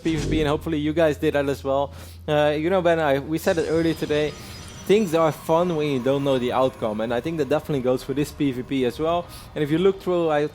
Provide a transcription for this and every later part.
first PvP, and hopefully you guys did that as well. You know, Ben, we said it earlier today. Things are fun when you don't know the outcome, and I think that definitely goes for this PvP as well. And if you look through,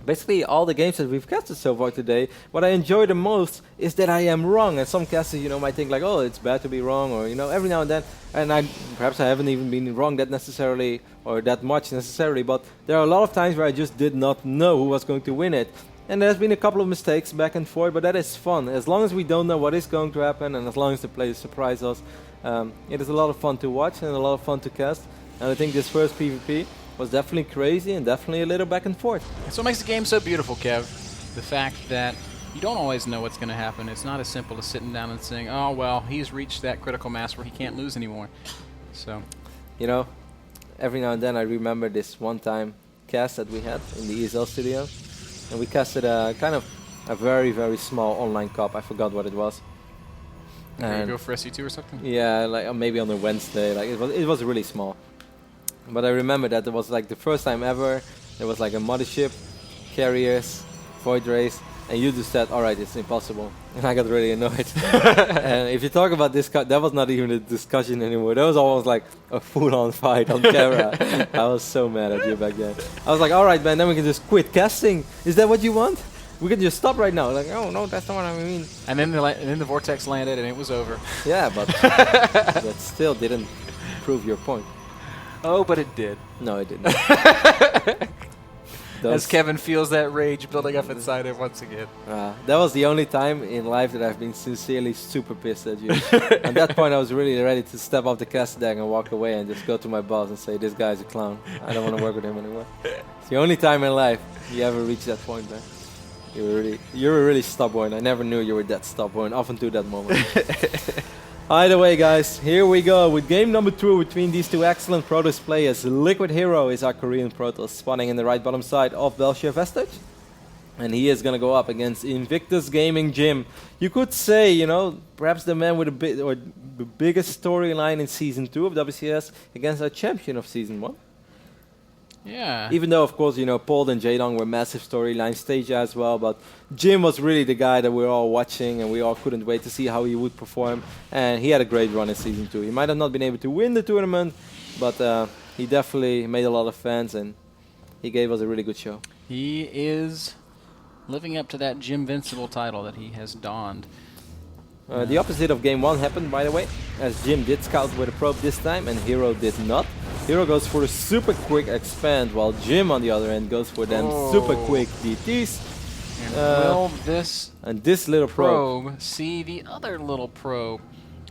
basically all the games that we've casted so far today, what I enjoy the most is that I am wrong. And some casters, you know, might think like, oh, it's bad to be wrong, or, you know, every now and then. And perhaps I haven't even been wrong that necessarily, or that much necessarily, but there are a lot of times where I just did not know who was going to win it. And there's been a couple of mistakes back and forth, but that is fun. As long as we don't know what is going to happen, and as long as the players surprise us, it is a lot of fun to watch and a lot of fun to cast. And I think this first PvP was definitely crazy and definitely a little back and forth. That's what makes the game so beautiful, Kev. The fact that you don't always know what's going to happen. It's not as simple as sitting down and saying, oh, well, he's reached that critical mass where he can't lose anymore. So, you know, every now and then I remember this one time cast that we had in the ESL studio. And we casted a kind of a very, very small online cup. I forgot what it was. Did you go for SC2 or something? Yeah, like maybe on a Wednesday. Like it was really small. But I remember that it was like the first time ever. There was like a mothership, carriers, void race, and you just said, "All right, it's impossible." And I got really annoyed. And if you talk about this, that was not even a discussion anymore. That was almost like a full-on fight on camera. I was so mad at you back then. I was like, "All right, man, then we can just quit casting. Is that what you want? We can just stop right now." Like, oh no, that's not what I mean. And then the vortex landed, and it was over. Yeah, but that still didn't prove your point. Oh, but it did. No, it didn't. As Kevin feels that rage building up inside him once again. That was the only time in life that I've been sincerely super pissed at you. At that point, I was really ready to step off the cast deck and walk away and just go to my boss and say, "This guy's a clown. I don't want to work with him anymore." It's the only time in life you ever reach that point, man. You were really stubborn. I never knew you were that stubborn up until that moment. Either way, guys, here we go with game number 2 between these two excellent Protoss players. Liquid Hero is our Korean Protoss, spawning in the right bottom side of Belshire Vestige. And he is going to go up against Invictus Gaming Jim. You could say, you know, perhaps the man with the biggest storyline in Season 2 of WCS against our champion of Season 1. Yeah. Even though, of course, you know, Paul and Jaedong were massive storyline stage as well, but Jim was really the guy that we were all watching, and we all couldn't wait to see how he would perform. And he had a great run in Season 2. He might have not been able to win the tournament, but he definitely made a lot of fans, and he gave us a really good show. He is living up to that Jim Vincible title that he has donned. The opposite of Game 1 happened, by the way, as Jim did scout with a probe this time, and Hero did not. Hero goes for a super quick expand, while Jim, on the other end, goes for them super quick DTs. And will this little probe see the other little probe?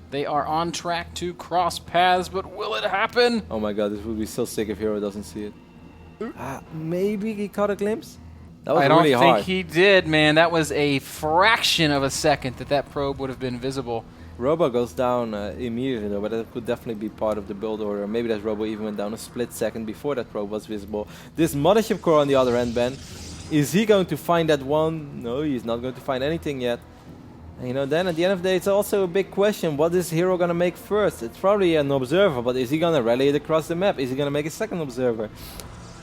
They are on track to cross paths, but will it happen? Oh my god, this would be so sick if Hero doesn't see it. Maybe he caught a glimpse? That was really hard. I don't think he did, man. That was a fraction of a second that probe would have been visible. Robo goes down immediately, though, but that could definitely be part of the build order. Maybe that Robo even went down a split second before that probe was visible. This Mothership Core on the other end, Ben, is he going to find that one? No, he's not going to find anything yet. And, you know, then at the end of the day, it's also a big question. What is Hero going to make first? It's probably an observer, but is he going to rally it across the map? Is he going to make a second observer?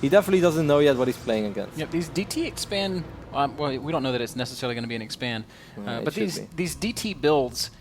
He definitely doesn't know yet what he's playing against. Yep, these DT expand, well, we don't know that it's necessarily going to be an expand, but these DT builds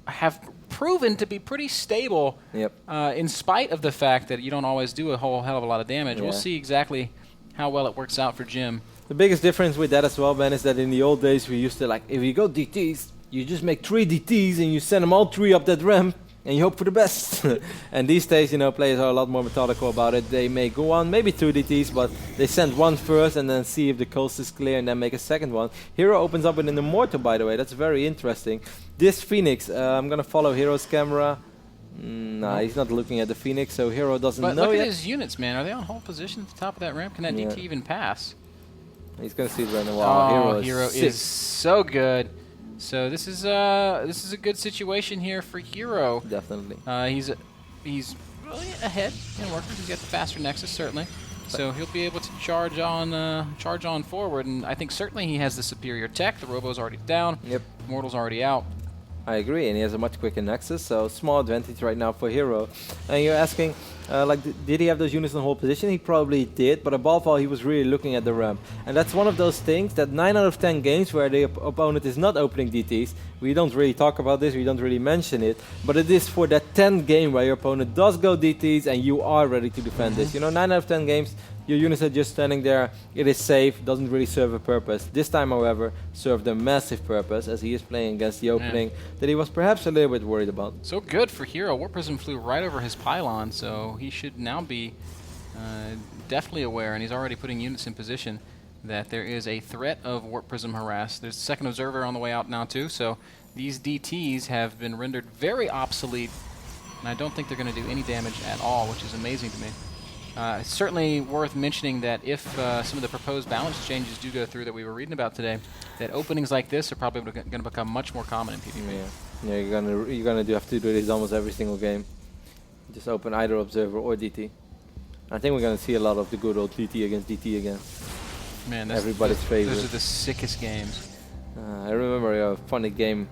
have proven to be pretty stable. Yep. In spite of the fact that you don't always do a whole hell of a lot of damage. Yeah. We'll see exactly how well it works out for Jim. The biggest difference with that as well, Ben, is that in the old days we used to, like, if you go DTs, you just make 3 DTs and you send them all 3 up that ramp. And you hope for the best. And these days, you know, players are a lot more methodical about it. They may go on maybe 2 DTs, but they send one first and then see if the coast is clear and then make a second one. Hero opens up with an Immortal, by the way. That's very interesting. This Phoenix, I'm going to follow Hero's camera. Nah, he's not looking at the Phoenix, so Hero doesn't know yet. But look at his units, man. Are they on hold position at the top of that ramp? Can that DT even pass? He's going to see it right in a while. Hero is so good. So this is a good situation here for Hero. Definitely. He's really ahead in workers. He's got the faster Nexus certainly, so he'll be able to charge on forward. And I think certainly he has the superior tech. The Robo's already down. Yep. Mortal's already out. I agree, and he has a much quicker nexus, so small advantage right now for Hero. And you're asking, did he have those units in the whole position? He probably did, but above all, he was really looking at the ramp. And that's one of those things that 9 out of 10 games where the opponent is not opening DTs, we don't really talk about this, we don't really mention it, but it is for that 10th game where your opponent does go DTs and you are ready to defend this. You know, 9 out of 10 games, your units are just standing there, it is safe, doesn't really serve a purpose. This time, however, served a massive purpose as he is playing against the opening that he was perhaps a little bit worried about. So good for Hero. Warp Prism flew right over his pylon, so he should now be definitely aware, and he's already putting units in position that there is a threat of Warp Prism harass. There's a second observer on the way out now too, so these DTs have been rendered very obsolete, and I don't think they're going to do any damage at all, which is amazing to me. It's certainly worth mentioning that if some of the proposed balance changes do go through that we were reading about today, that openings like this are probably going to become much more common in PvP. Yeah, you're gonna have to do this almost every single game. Just open either observer or DT. I think we're gonna see a lot of the good old DT against DT again. Man, everybody's favorite. Those are the sickest games. I remember a funny game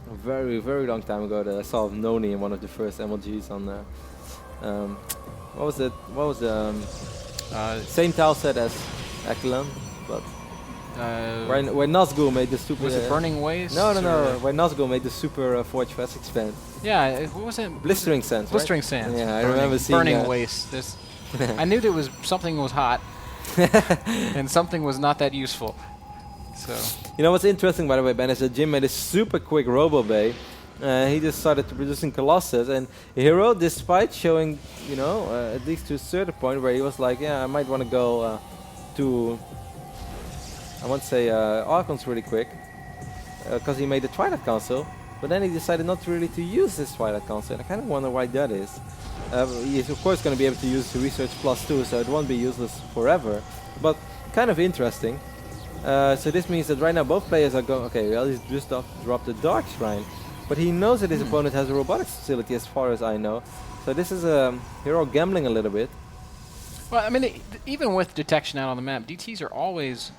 a very, very long time ago that I saw of Noni in one of the first MLGs on there. What was it? What was the same tile set as Eklan, but where Nazgul made the super. Was it Burning Waste? No. Where Nazgul made the super Forge Fest expand. Yeah, what was it? Blistering Sands. Blistering right? Sands. Yeah, I remember seeing Burning Waste. I knew there was something was hot, and something was not that useful. So. You know what's interesting, by the way, Ben, is that Jim made a super quick Robo Bay. He just started to producing Colossus, and Hero, despite showing, you know, at least to a certain point where he was like, yeah, I might want to go to, I want to say Archons really quick, because he made the Twilight Council, but then he decided not really to use this Twilight Council, and I kind of wonder why that is. He's of course going to be able to use the Research +2, so it won't be useless forever, but kind of interesting. So this means that right now both players are going, okay, well, he's just dropped the Dark Shrine. But he knows that his opponent has a robotics facility, as far as I know. So this is Hero gambling a little bit. Well, I mean, even with detection out on the map, DTs are always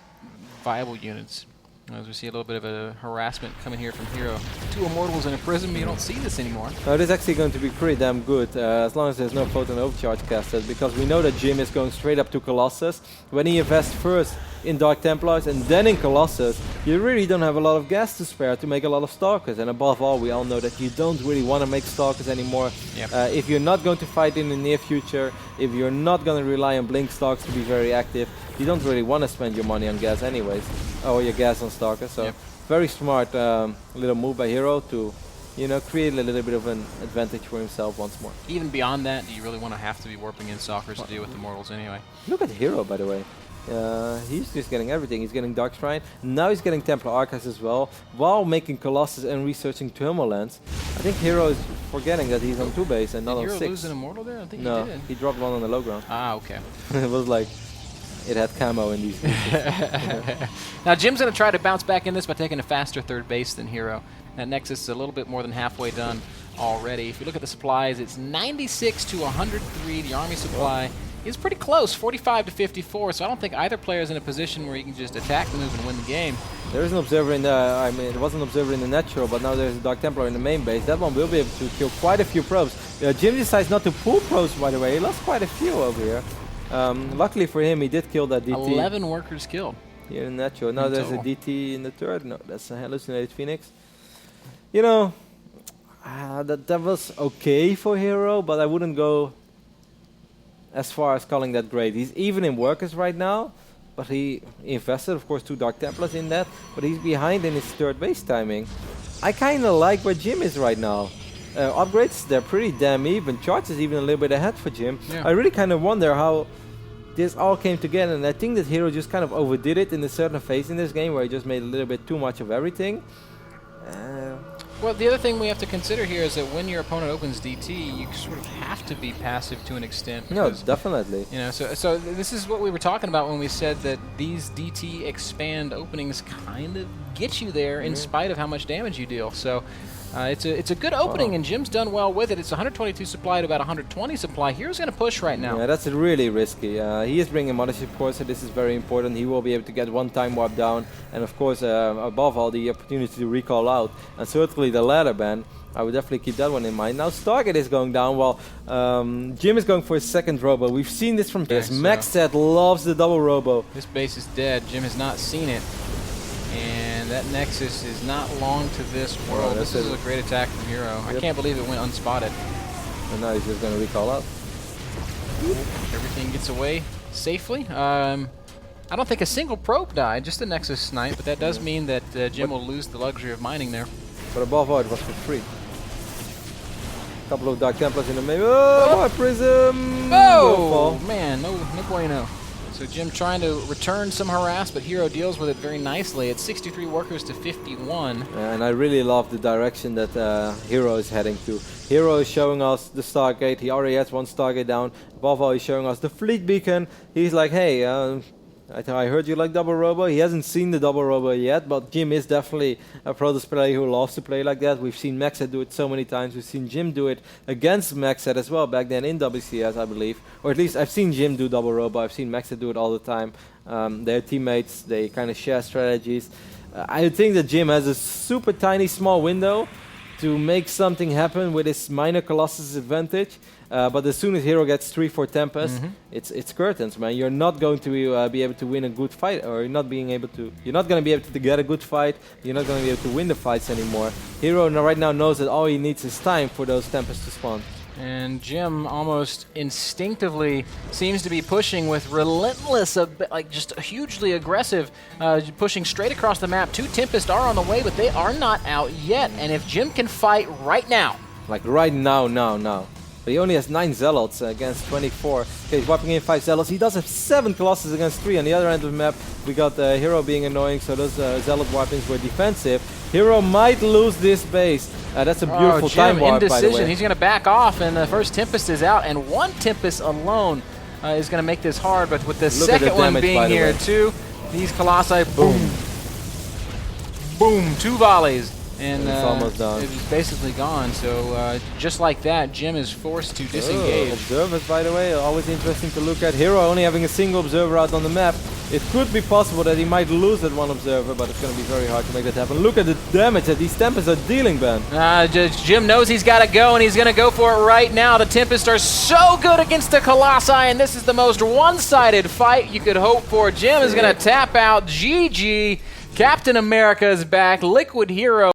viable units. As we see a little bit of a harassment coming here from Hero. 2 Immortals and a Prism, you don't see this anymore. No, this is actually going to be pretty damn good, as long as there's no Photon Overcharge casted, because we know that Jim is going straight up to Colossus. When he invests first in Dark Templars and then in Colossus, you really don't have a lot of gas to spare to make a lot of Stalkers. And above all, we all know that you don't really want to make Stalkers anymore. Yep. If you're not going to fight in the near future, if you're not going to rely on Blink Stalks to be very active, you don't really want to spend your money on gas anyways, or your gas on Stalkers. So very smart little move by Hero to, you know, create a little bit of an advantage for himself once more. Even beyond that, do you really want to have to be warping in Stalkers to deal with Immortals anyway? Look at Hero, by the way. He's just getting everything. He's getting Dark Shrine. Now he's getting Templar Archives as well, while making Colossus and researching Thermal Lands. I think Hero is forgetting that he's on 2 base and not on 6. Did Hero lose an Immortal there? I think he did. He dropped one on the low ground. Ah, okay. It was like, it had camo in these Now Jim's going to try to bounce back in this by taking a faster 3rd base than Hero. That Nexus is a little bit more than halfway done already. If you look at the supplies, it's 96 to 103. The Army supply is pretty close, 45 to 54, so I don't think either player is in a position where you can just attack the move and win the game. There is an observer in the, I mean, it was an observer in the natural, but now there's a Dark Templar in the main base. That one will be able to kill quite a few probes. Jim decides not to pull probes, by the way. He lost quite a few over here. Luckily for him, he did kill that DT. 11 workers killed. Here in the natural. Now there's a DT in the 3rd. No, that's a hallucinated Phoenix. You know, that was okay for Hero, but I wouldn't go as far as calling that great. He's even in workers right now, but he invested, of course, 2 Dark Templars in that, but he's behind in his 3rd base timing. I kind of like where Jim is right now. Upgrades, they're pretty damn even. Charge is even a little bit ahead for Jim. Yeah. I really kind of wonder how this all came together, and I think that Hero just kind of overdid it in a certain phase in this game where he just made a little bit too much of everything. Well, the other thing we have to consider here is that when your opponent opens DT, you sort of have to be passive to an extent. No, definitely. You know, so this is what we were talking about when we said that these DT expand openings kind of get you there in spite of how much damage you deal. So It's a good opening, and Jim's done well with it. It's 122 supply to about 120 supply. Hero's going to push right now. Yeah, that's really risky. He is bringing Mothership Core, so this is very important. He will be able to get one time warp down, and of course, above all, the opportunity to recall out, and certainly the ladder ban. I would definitely keep that one in mind. Now Stargate is going down while Jim is going for his second robo. We've seen this from this. Maxset loves the double robo. This base is dead. Jim has not seen it. And that Nexus is not long to this world. This is a great attack from Hero. I can't believe it went unspotted. And now he's just going to recall out. Everything gets away safely. I don't think a single probe died, just a Nexus snipe, but that does mean that Jim will lose the luxury of mining there. But above all, it was for free. A couple of Dark Templars in the middle. Oh, Warp Prism! Oh, man, no bueno. So Jim trying to return some harass, but Hero deals with it very nicely. It's 63 workers to 51. And I really love the direction that Hero is heading to. Hero is showing us the Stargate. He already has one Stargate down. Above all, he's showing us the Fleet Beacon. He's like, hey, I heard you like double robo. He hasn't seen the double robo yet, but Jim is definitely a Protoss player who loves to play like that. We've seen Maxet do it so many times. We've seen Jim do it against Maxet as well back then in WCS, I believe. Or at least I've seen Jim do double robo. I've seen Maxet do it all the time. They're teammates. They kind of share strategies. I think that Jim has a super tiny small window to make something happen with his minor Colossus advantage. But as soon as Hero gets 3-4 Tempest, it's curtains, man. You're not going to be able to win a good fight, or you're not going to be able to get a good fight. You're not going to be able to win the fights anymore. Hero right now knows that all he needs is time for those Tempests to spawn. And Jim almost instinctively seems to be pushing with relentless, like just hugely aggressive, pushing straight across the map. 2 Tempests are on the way, but they are not out yet. And if Jim can fight right now. Like right now. But he only has 9 Zealots against 24. Okay, he's wiping in 5 Zealots. He does have 7 Colossus against 3. On the other end of the map, we got Hero being annoying, so those Zealot warpings were defensive. Hero might lose this base. That's a beautiful time warp, by the way. He's going to back off, and the first Tempest is out, and 1 Tempest alone is going to make this hard, but with the second one being here too, these Colossi, boom. Boom, 2 volleys. And it's almost done. It's basically gone. So just like that, Jim is forced to disengage. Observers, by the way, always interesting to look at. Hero only having a single observer out on the map. It could be possible that he might lose that 1 observer, but it's going to be very hard to make that happen. Look at the damage that these Tempests are dealing, Ben. Jim knows he's got to go, and he's going to go for it right now. The Tempests are so good against the Colossi, and this is the most one-sided fight you could hope for. Jim is going to tap out. GG. Captain America is back. Liquid Hero.